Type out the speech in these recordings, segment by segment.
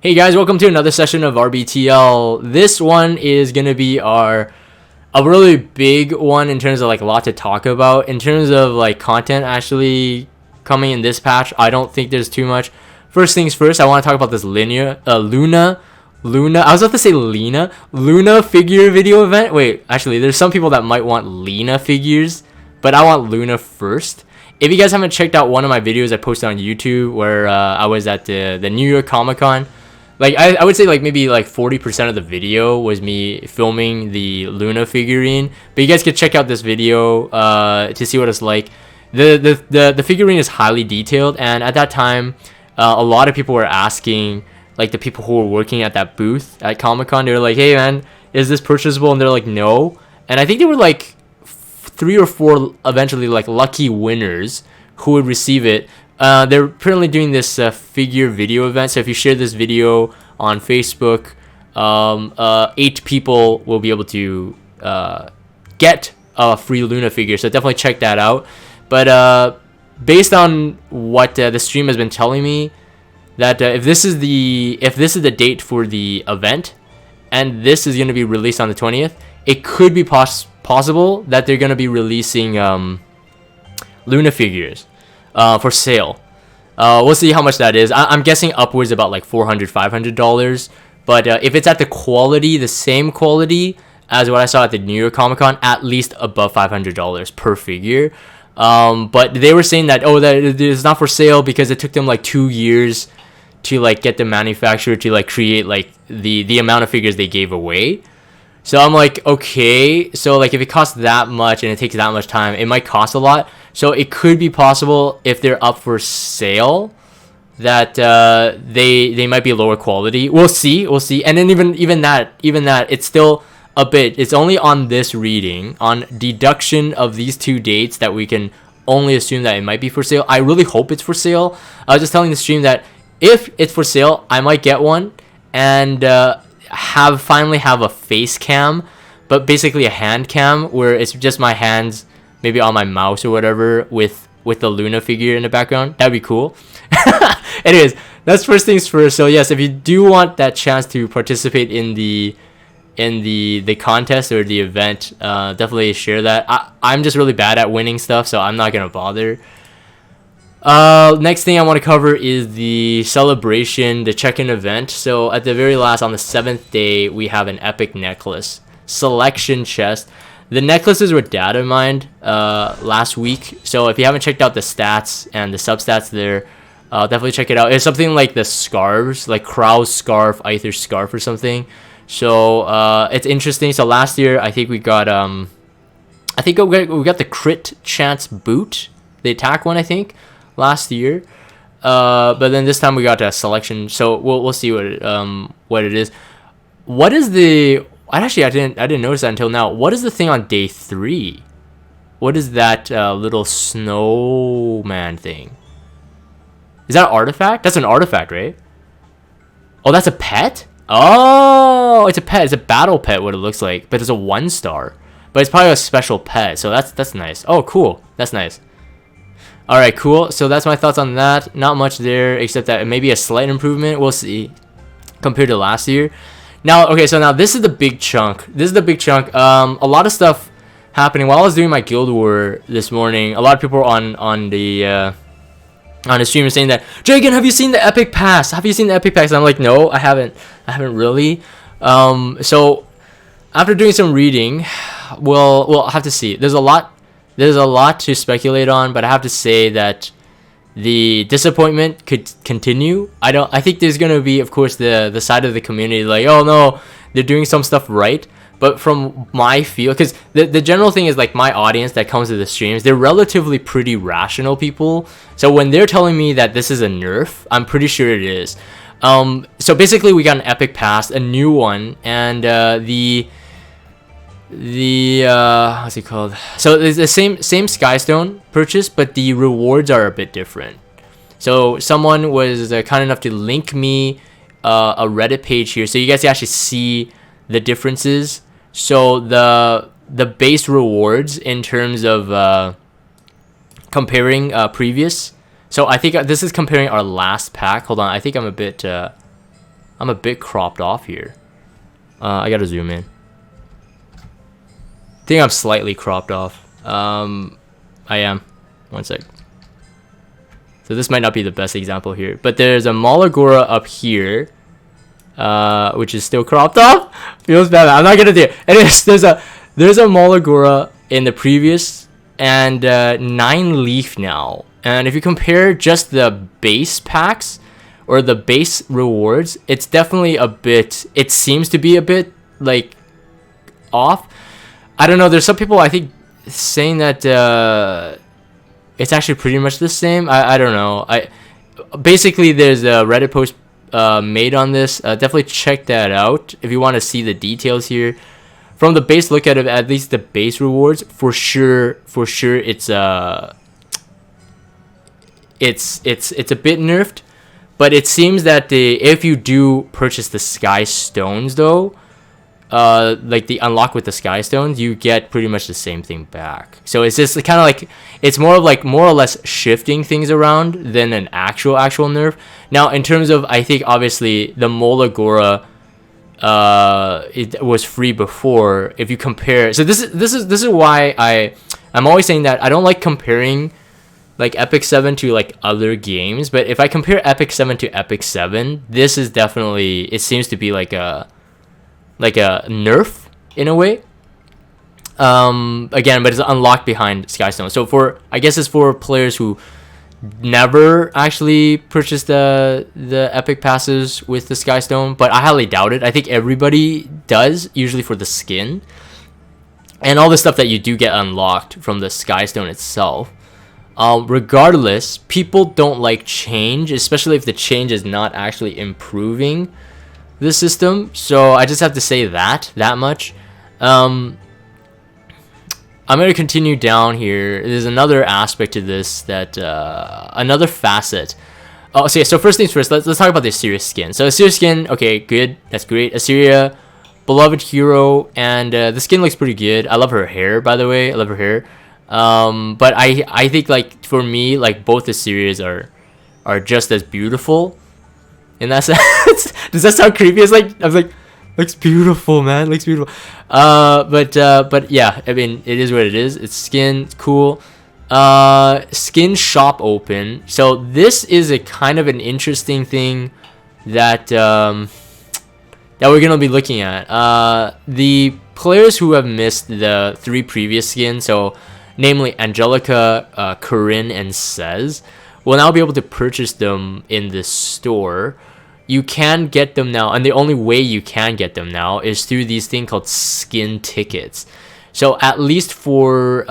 Hey guys, welcome to another session of RBTL. This one is gonna be a really big one in terms of like a lot to talk about. In terms of like content actually coming in this patch, I don't think there's too much. First things first, I want to talk about this Luna. I was about to say Luna figure video event. Wait, actually, there's some people that might want Lena figures, but I want Luna first. If you guys haven't checked out one of my videos I posted on YouTube where I was at the New York Comic Con. Like I would say like maybe like 40% of the video was me filming the Luna figurine, but you guys could check out this video to see what it's like. The figurine is highly detailed, and at that time, a lot of people were asking, like the people who were working at that booth at Comic Con, they were like, "Hey man, is this purchasable?" And they're like, "No." And I think there were like 3 or 4 eventually like lucky winners who would receive it. They're currently doing this figure video event. So if you share this video on Facebook, 8 people will be able to get a free Luna figure. So definitely check that out. But based on what the stream has been telling me, that if this is the date for the event, and this is going to be released on the 20th, it could be possible that they're going to be releasing Luna figures for sale. We'll see how much that is. I'm guessing upwards about like $400-$500. But if it's at the same quality as what I saw at the New York Comic Con, at least above $500 per figure. But they were saying that that it's not for sale because it took them like 2 years to like get the manufacturer to like create like the amount of figures they gave away. So I'm like, okay, so like if it costs that much and it takes that much time, it might cost a lot. So it could be possible if they're up for sale that they might be lower quality. We'll see. And then even that, it's still a bit. It's only on this reading, on deduction of these 2 dates, that we can only assume that it might be for sale. I really hope it's for sale. I was just telling the stream that if it's for sale, I might get one and finally have a face cam, but basically a hand cam where it's just my hands maybe on my mouse or whatever with the Luna figure in the background. That'd be cool. Anyways, that's first things first. So yes, if you do want that chance to participate in the contest or the event, definitely share that. I'm just really bad at winning stuff, so I'm not gonna bother. Next thing I want to cover is the celebration, the check-in event. So at the very last, on the 7th day, we have an epic necklace selection chest. The necklaces were data mined last week, so if you haven't checked out the stats and the substats there, definitely check it out. It's something like the scarves, like Krau's scarf, Aether's scarf or something. So it's interesting. So last year I think we got we got the crit chance boot, the attack one, I think, last year. But then this time we got a selection. So we'll see what it is. What is the I didn't notice that until now. What is the thing on day 3? What is that little snowman thing? Is that an artifact? That's an artifact, right? Oh, that's a pet? Oh, it's a pet. It's a battle pet, what it looks like. But it's a 1-star. But it's probably a special pet, so that's nice. Oh, cool. That's nice. Alright, cool. So that's my thoughts on that. Not much there, except that it may be a slight improvement. We'll see. Compared to last year. Now, okay, so now this is the big chunk. A lot of stuff happening. While I was doing my Guild War this morning, a lot of people were on the stream saying that, "Jagan, have you seen the Epic Pass? Have you seen the Epic Pass?" And I'm like, no, I haven't really. So after doing some reading, we'll have to see. There's a lot to speculate on, but I have to say that the disappointment could continue. I think there's gonna be, of course, the side of the community like, oh no, they're doing some stuff right. But from my feel, because the general thing is like my audience that comes to the streams, they're relatively pretty rational people. So when they're telling me that this is a nerf, I'm pretty sure it is. So basically we got an epic pass, a new one, and the what's it called? So it's the same Skystone purchase, but the rewards are a bit different. So someone was kind enough to link me a Reddit page here, so you guys can actually see the differences. So the base rewards in terms of comparing previous. So I think this is comparing our last pack. Hold on, I think I'm a bit I'm a bit cropped off here. I gotta zoom in. I think I'm slightly cropped off. I am. One sec. So this might not be the best example here, but there's a Malagora up here, which is still cropped off. Feels bad. I'm not gonna do it. Anyways, there's a Malagora in the previous and 9 leaf now. And if you compare just the base packs or the base rewards, it's definitely a bit. It seems to be a bit like off. I don't know. There's some people I think saying that it's actually pretty much the same. I don't know. Basically there's a Reddit post made on this. Definitely check that out if you want to see the details here. From the base look at least the base rewards, for sure it's a bit nerfed, but it seems that if you do purchase the sky stones though, like the unlock with the sky stones, you get pretty much the same thing back. So it's just kind of like, it's more of like more or less shifting things around than an actual nerf. Now in terms of, I think obviously the Molagora, it was free before. If you compare, so this is why I'm always saying that I don't like comparing like Epic 7 to like other games, but if I compare Epic 7 to Epic 7, this is definitely, it seems to be like a nerf in a way. Again, but it's unlocked behind Skystone. So for, I guess it's for players who never actually purchased the epic passes with the Skystone, but I highly doubt it. I think everybody does, usually for the skin and all the stuff that you do get unlocked from the Skystone itself. Regardless, people don't like change, especially if the change is not actually improving the system. So I just have to say that much. I'm going to continue down here. There's another aspect to this, that another facet. Oh, so yeah, so first things first, let's talk about the Assyria skin. So Assyria skin, okay, good, that's great. Assyria, beloved hero, and the skin looks pretty good. I love her hair, by the way. I love her hair. But I think like for me, like both Assyrias are just as beautiful in that sense. Does that sound creepy? It's like, I was like, looks beautiful, man. Looks beautiful. But yeah, I mean, it is what it is. It's skin, it's cool. Skin shop open. So this is a kind of an interesting thing that that we're gonna be looking at. The players who have missed the 3 previous skins, so namely Angelica, Corinne, and Cez, will now be able to purchase them in this store. You can get them now, and the only way you can get them now is through these thing called skin tickets. So at least for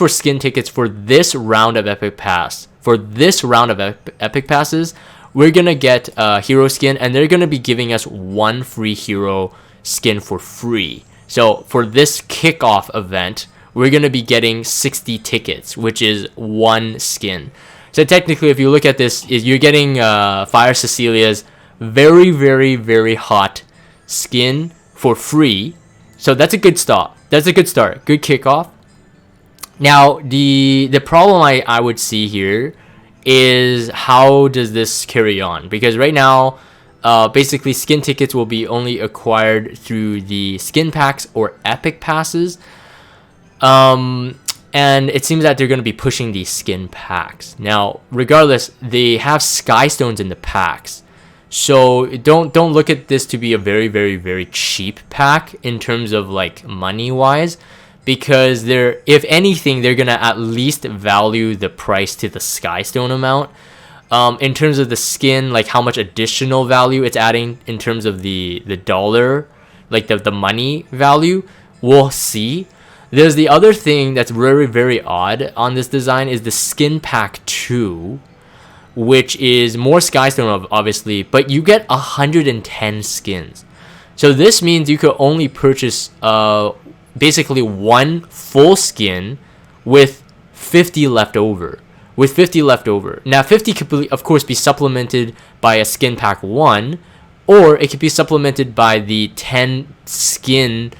skin tickets for this round of Epic Pass, for this round of Epic Passes, we're gonna get a hero skin, and they're gonna be giving us 1 free hero skin for free. So for this kickoff event, we're gonna be getting 60 tickets, which is 1 skin. So technically, if you look at this, you're getting Fire Cecilia's very, very, very hot skin for free. So that's a good start. That's a good start. Good kickoff. Now, the problem I would see here is how does this carry on? Because right now, basically, skin tickets will be only acquired through the skin packs or epic passes. And it seems that they're going to be pushing these skin packs. Now, regardless, they have sky stones in the packs. So don't look at this to be a very, very, very cheap pack in terms of like money wise, because they're, if anything, they're going to at least value the price to the sky stone amount. In terms of the skin, like how much additional value it's adding in terms of the dollar, like the money value, we'll see. There's the other thing that's very, very odd on this design is the skin pack 2, which is more Skystone obviously, but you get 110 skins. So this means you could only purchase basically 1 full skin with 50 left over. Now 50 could of course be supplemented by a skin pack 1, or it could be supplemented by the 10 skin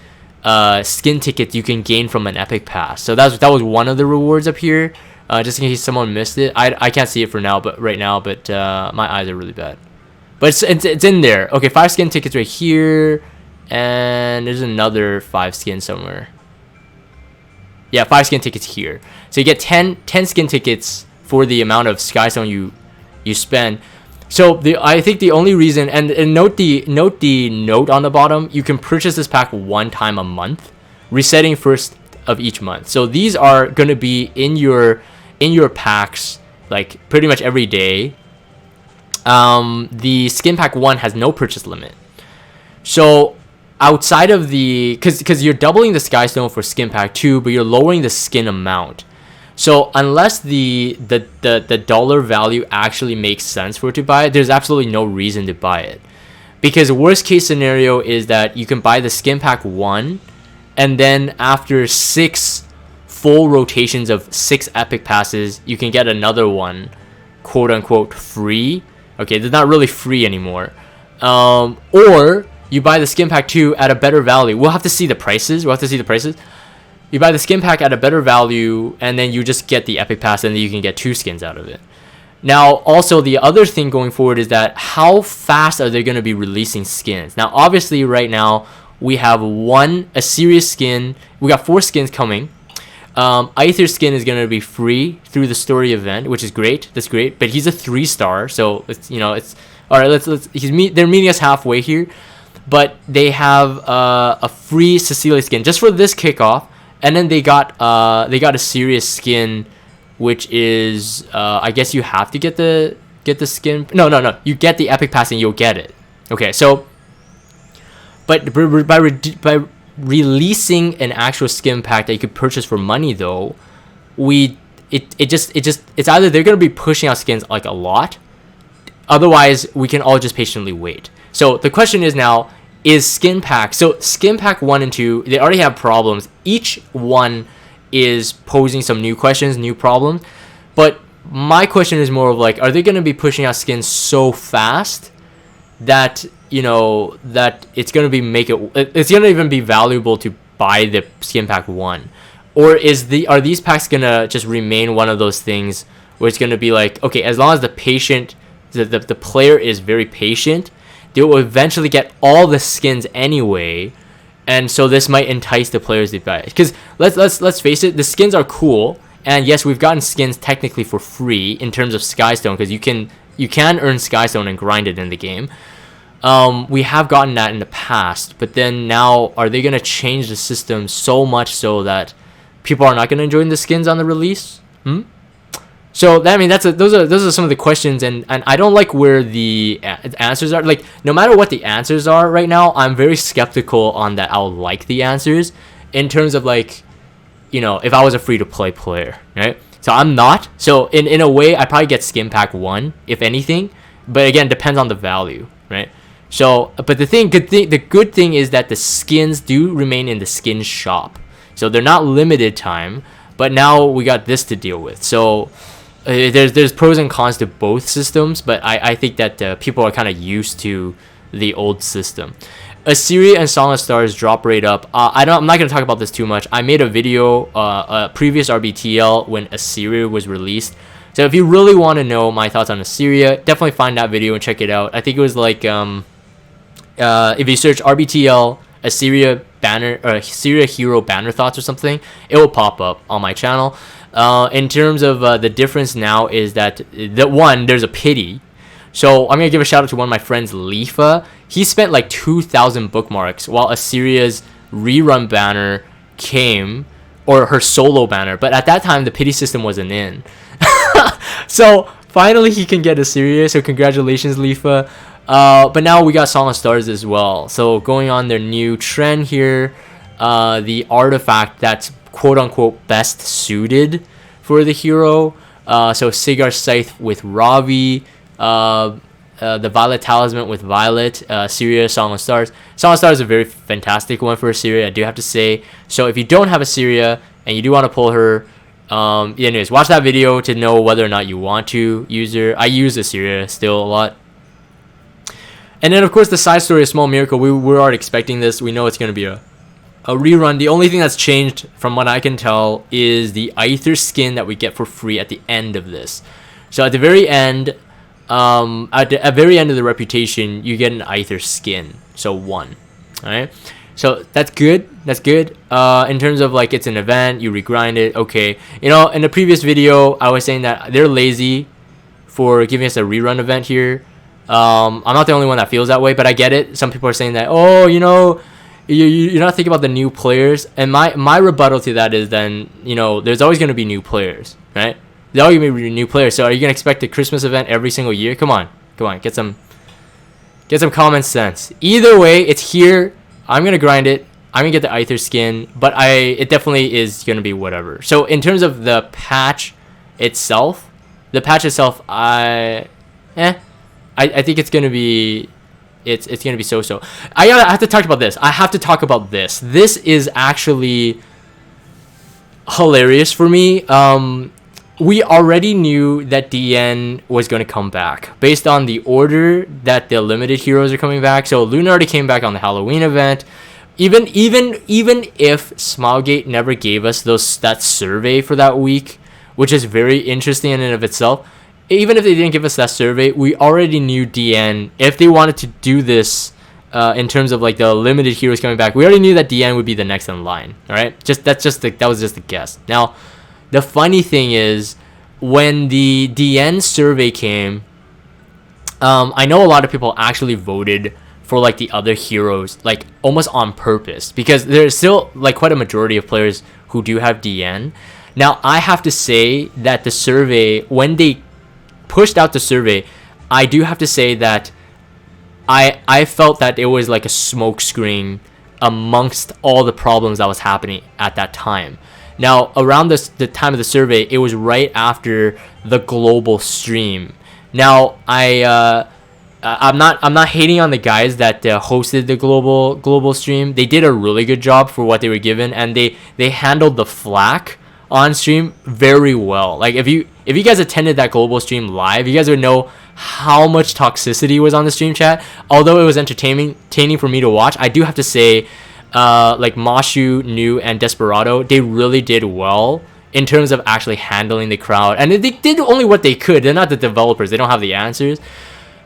tickets you can gain from an epic pass. So that was one of the rewards up here, just in case someone missed it. I can't see it for now, but right now, but my eyes are really bad. but it's in there. Okay, 5 skin tickets right here, and there's another 5 skin somewhere. Yeah, 5 skin tickets here. So you get 10 skin tickets for the amount of Skystone you spend. So I think the only reason, and note the note on the bottom, you can purchase this pack 1 time a month, resetting first of each month. So these are going to be in your packs like pretty much every day. The skin pack 1 has no purchase limit. So outside of the, because you're doubling the Skystone for skin pack 2, but you're lowering the skin amount. So unless the dollar value actually makes sense for it to buy it, there's absolutely no reason to buy it. Because worst case scenario is that you can buy the skin pack 1, and then after 6 full rotations of 6 epic passes, you can get another one, quote unquote, free. Okay, they're not really free anymore. Or you buy the skin pack 2 at a better value. We'll have to see the prices. You buy the skin pack at a better value, and then you just get the epic pass, and then you can get 2 skins out of it. Now, also, the other thing going forward is that how fast are they going to be releasing skins? Now, obviously, right now, we have a Assyria skin. We got 4 skins coming. Aether skin is going to be free through the story event, which is great. That's great. But he's a 3-star, so it's all right. They're meeting us halfway here, but they have a free Cecilia skin just for this kickoff. And then they got a serious skin, which is I guess you have to get the skin. No. You get the epic pass and you'll get it. Okay, so but by releasing an actual skin pack that you could purchase for money, though, it's either they're gonna be pushing out skins like a lot, otherwise we can all just patiently wait. So the question is now, is skin pack, so skin pack 1 and 2, they already have problems. Each one is posing some new questions, new problems. But my question is more of like, are they going to be pushing out skins so fast that that it's going to be it's going to even be valuable to buy the skin pack 1? Or are these packs going to just remain one of those things where it's going to be like, okay, as long as the player is very patient, they will eventually get all the skins anyway, and so this might entice the players to buy it. Because let's face it, the skins are cool, and yes, we've gotten skins technically for free in terms of Skystone, because you can earn Skystone and grind it in the game. We have gotten that in the past, but then now are they gonna change the system so much so that people are not gonna enjoy the skins on the release? So those are some of the questions, and I don't like where the answers are. Like, no matter what the answers are right now, I'm very skeptical on that I'll like the answers in terms of like, if I was a free-to-play player, right? So I'm not. So in a way, I probably get skin pack 1 if anything, but again, depends on the value, right? So, but the good thing is that the skins do remain in the skin shop, so they're not limited time. But now we got this to deal with. So there's pros and cons to both systems, but I think that people are kind of used to the old system. Assyria and Song of Stars drop rate up. I'm not going to talk about this too much. I made a video, a previous RBTL when Assyria was released. So if you really want to know my thoughts on Assyria, definitely find that video and check it out. I think it was like, if you search RBTL Assyria banner or Assyria hero banner thoughts or something, it will pop up on my channel. In terms of the difference now is that there's a pity. So I'm gonna give a shout out to one of my friends, Lifa. He spent like 2,000 bookmarks while Assyria's rerun banner came, or her solo banner. But at that time, the pity system wasn't in. So finally, he can get Assyria. So congratulations, Lifa. But now we got Song of Stars as well. So going on their new trend here, the artifact that's quote unquote best suited for the hero. So Sigar Scythe with Ravi, the Violet Talisman with Violet, Assyria, Song of Stars. Song of Stars is a very fantastic one for Assyria, I do have to say. So if you don't have Assyria and you do want to pull her, anyways, watch that video to know whether or not you want to use her. I use Assyria still a lot. And then of course the side story of Small Miracle, we're already expecting this. We know it's going to be a rerun. The only thing that's changed from what I can tell is the Aether skin that we get for free at the end of this. So at the very end, At the very end of the reputation, you get an Aether skin, so 1. All right, so that's good. That's good. In terms of like it's an event, you regrind it. Okay, you know, in the previous video, I was saying that they're lazy for giving us a rerun event here. I'm not the only one that feels that way, but I get it. Some people are saying that, oh, you know, you're not thinking about the new players. And my rebuttal to that is then, you know, there's always going to be new players, right? There's always going to be new players. So are you going to expect a Christmas event every single year? Come on, get some common sense. Either way, it's here. I'm going to grind it. I'm going to get the Aether skin, but it definitely is going to be whatever. So in terms of the patch itself, I think it's gonna be gonna be so. I have to talk about this. I have to talk about this. This is actually hilarious for me. We already knew that Diene was gonna come back based on the order that the limited heroes are coming back. So Luna already came back on the Halloween event. Even if Smilegate never gave us that survey for that week, which is very interesting in and of itself. Even if they didn't give us that survey, we already knew Diene, if they wanted to do this in terms of like the limited heroes coming back, we already knew that Diene would be the next in line. All right, that was just a guess. Now, the funny thing is, when the Diene survey came, I know a lot of people actually voted for like the other heroes, like almost on purpose, because there's still like quite a majority of players who do have Diene. Now, I have to say that the survey, when they pushed out the survey, I do have to say that I felt that it was like a smokescreen amongst all the problems that was happening at that time. Now, around the time of the survey, it was right after the global stream. Now, I'm not hating on the guys that hosted the global stream. They did a really good job for what they were given, and they handled the flack on stream very well. Like if you guys attended that global stream live, you guys would know how much toxicity was on the stream chat. Although it was entertaining for me to watch, I do have to say, like Mashu, New, and Desperado, they really did well in terms of actually handling the crowd, and they did only what they could. They're not the developers; they don't have the answers.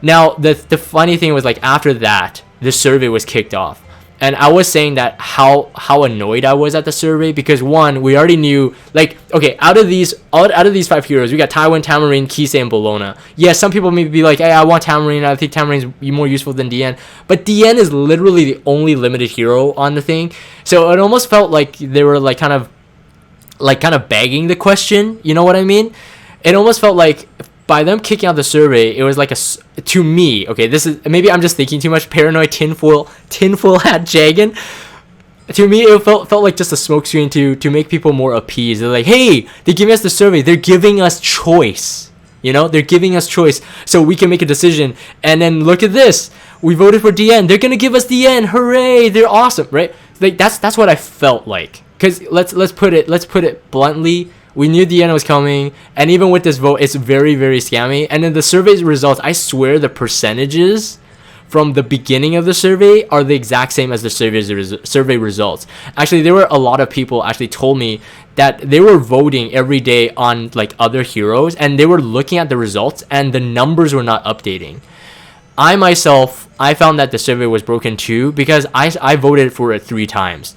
Now, the funny thing was, like, after that, the survey was kicked off. And I was saying that how annoyed I was at the survey, because one, we already knew, like, okay, out of these 5 heroes, we got Tywin, Tamarine, Kisei, and Bologna. Yeah, some people may be like, hey, I want Tamarine. I think Tamarine's more useful than Diene. But Diene is literally the only limited hero on the thing. So it almost felt like they were like kind of begging the question. You know what I mean? It almost felt like by them kicking out the survey, it was like to me, okay, this is, maybe I'm just thinking too much, paranoid tinfoil hat Jagan. To me, it felt like just a smokescreen to make people more appeased. They're like, hey, they're giving us the survey. They're giving us choice. You know, they're giving us choice so we can make a decision. And then look at this. We voted for Diene. They're going to give us Diene. Hooray. They're awesome, right? Like that's what I felt like. Cuz let's put it bluntly. We knew Diene was coming, and even with this vote, it's very, very scammy. And then the survey's results, I swear the percentages from the beginning of the survey are the exact same as the survey results. Actually, there were a lot of people actually told me that they were voting every day on like other heroes, and they were looking at the results, and the numbers were not updating. I found that the survey was broken too, because I voted for it 3 times.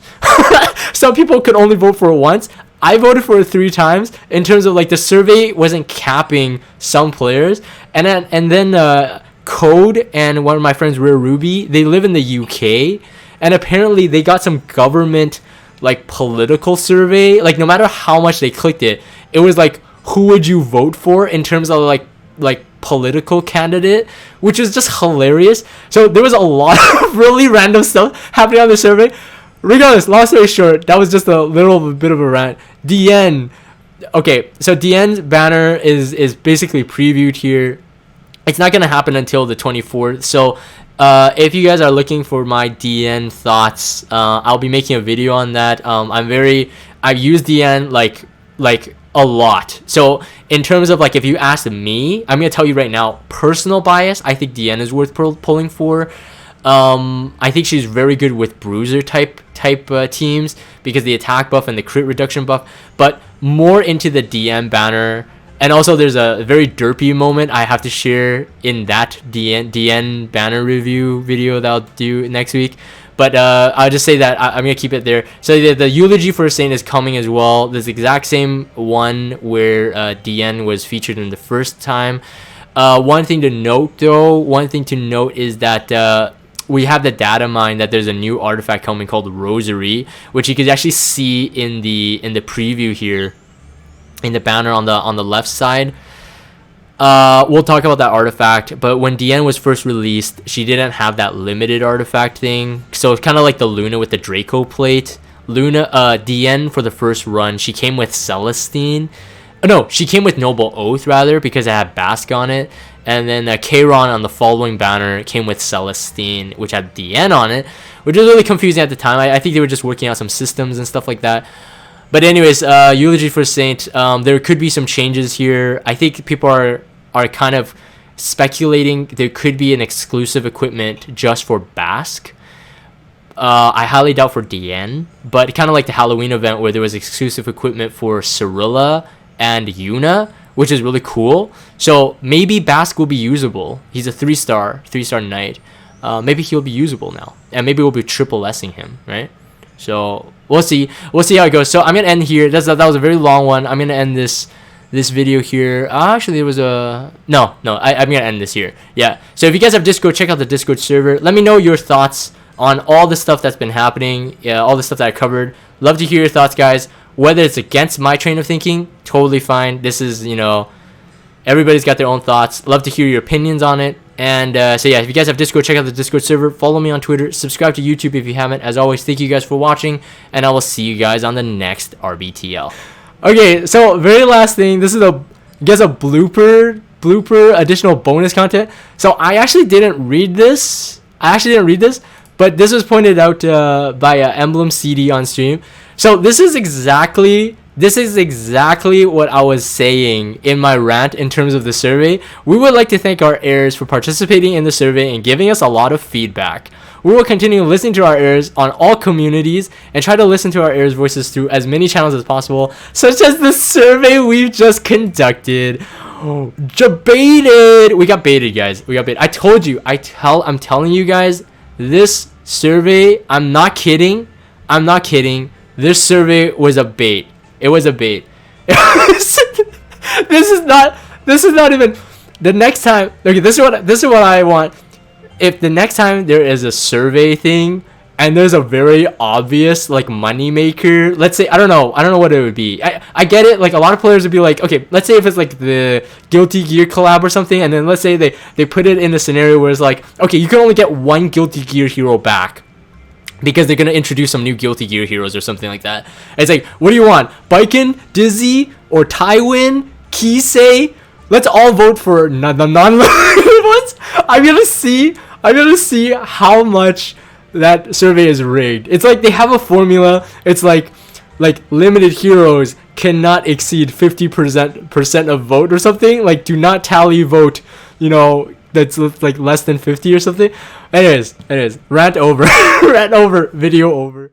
Some people could only vote for it once. I voted for it 3 times in terms of like the survey wasn't capping some players, and then Code and one of my friends, Rare Ruby, they live in the UK, and apparently they got some government like political survey. Like no matter how much they clicked it, it was like, who would you vote for in terms of like political candidate, which is just hilarious. So there was a lot of really random stuff happening on the survey. Regardless, long story short, that was just a little bit of a rant. Diene. Okay, so Diene's banner is basically previewed here. It's not going to happen until the 24th. So if you guys are looking for my Diene thoughts, I'll be making a video on that. I've used Diene like a lot. So in terms of like, if you ask me, I'm going to tell you right now, personal bias, I think Diene is worth pulling for. I think she's very good with bruiser type teams because the attack buff and the crit reduction buff, but more into the DM banner. And also, there's a very derpy moment I have to share in that Diene banner review video that I'll do next week. But I'll just say that I'm going to keep it there. So the eulogy for a saint is coming as well. This exact same one where Diene was featured in the first time. One thing to note, is that we have the data mine that there's a new artifact coming called Rosary, which you can actually see in the preview here, in the banner on the left side. We'll talk about that artifact, but when Diene was first released, she didn't have that limited artifact thing. So it's kind of like the Luna with the Draco plate. Diene for the first run, she came with Celestine. No, she came with Noble Oath rather, because it had Basque on it. And then Kayron on the following banner came with Celestine, which had Diene on it, which was really confusing at the time. I think they were just working out some systems and stuff like that. But anyways, eulogy for Saint. There could be some changes here. I think people are kind of speculating there could be an exclusive equipment just for Basque. I highly doubt for Diene, but kind of like the Halloween event where there was exclusive equipment for Cirilla and Yuna, which is really cool. So maybe Basque will be usable. He's a 3-star knight. Maybe he'll be usable now, and maybe we'll be triple S-ing him, right? So we'll see how it goes. So I'm gonna end here. That was a very long one. I'm gonna end this video here. Actually, there was a I'm gonna end this here. Yeah. So if you guys have Discord, check out the Discord server. Let me know your thoughts on all the stuff that's been happening. Yeah, all the stuff that I covered. Love to hear your thoughts, guys. Whether it's against my train of thinking, totally fine. This is, everybody's got their own thoughts. Love to hear your opinions on it. And so yeah, if you guys have Discord, check out the Discord server. Follow me on Twitter. Subscribe to YouTube if you haven't. As always, thank you guys for watching, and I will see you guys on the next RBTL. Okay, so very last thing. This is a blooper additional bonus content. So I actually didn't read this. But this was pointed out by Emblem CD on stream. So this is exactly what I was saying in my rant in terms of the survey. We would like to thank our heirs for participating in the survey and giving us a lot of feedback. We will continue listening to our heirs on all communities and try to listen to our heirs' voices through as many channels as possible, such as the survey we've just conducted. Baited. We got baited, guys. I told you. I'm telling you guys, this survey, I'm not kidding. This survey was a bait. It was a bait. This is not even the next time. Okay, this is what I want. If the next time there is a survey thing and there's a very obvious like money maker, let's say, I don't know what it would be. I get it. Like a lot of players would be like, okay, let's say if it's like the Guilty Gear collab or something, and then let's say they put it in the scenario where it's like, okay, you can only get one Guilty Gear hero back, because they're going to introduce some new Guilty Gear heroes or something like that. It's like, what do you want? Baiken, Dizzy, or Tywin, Kisei? Let's all vote for the non-limited ones. I'm going to see how much that survey is rigged. It's like they have a formula. It's like limited heroes cannot exceed 50% of vote or something. Like, do not tally vote, that's like less than 50 or something. Anyways, rant over. Video over.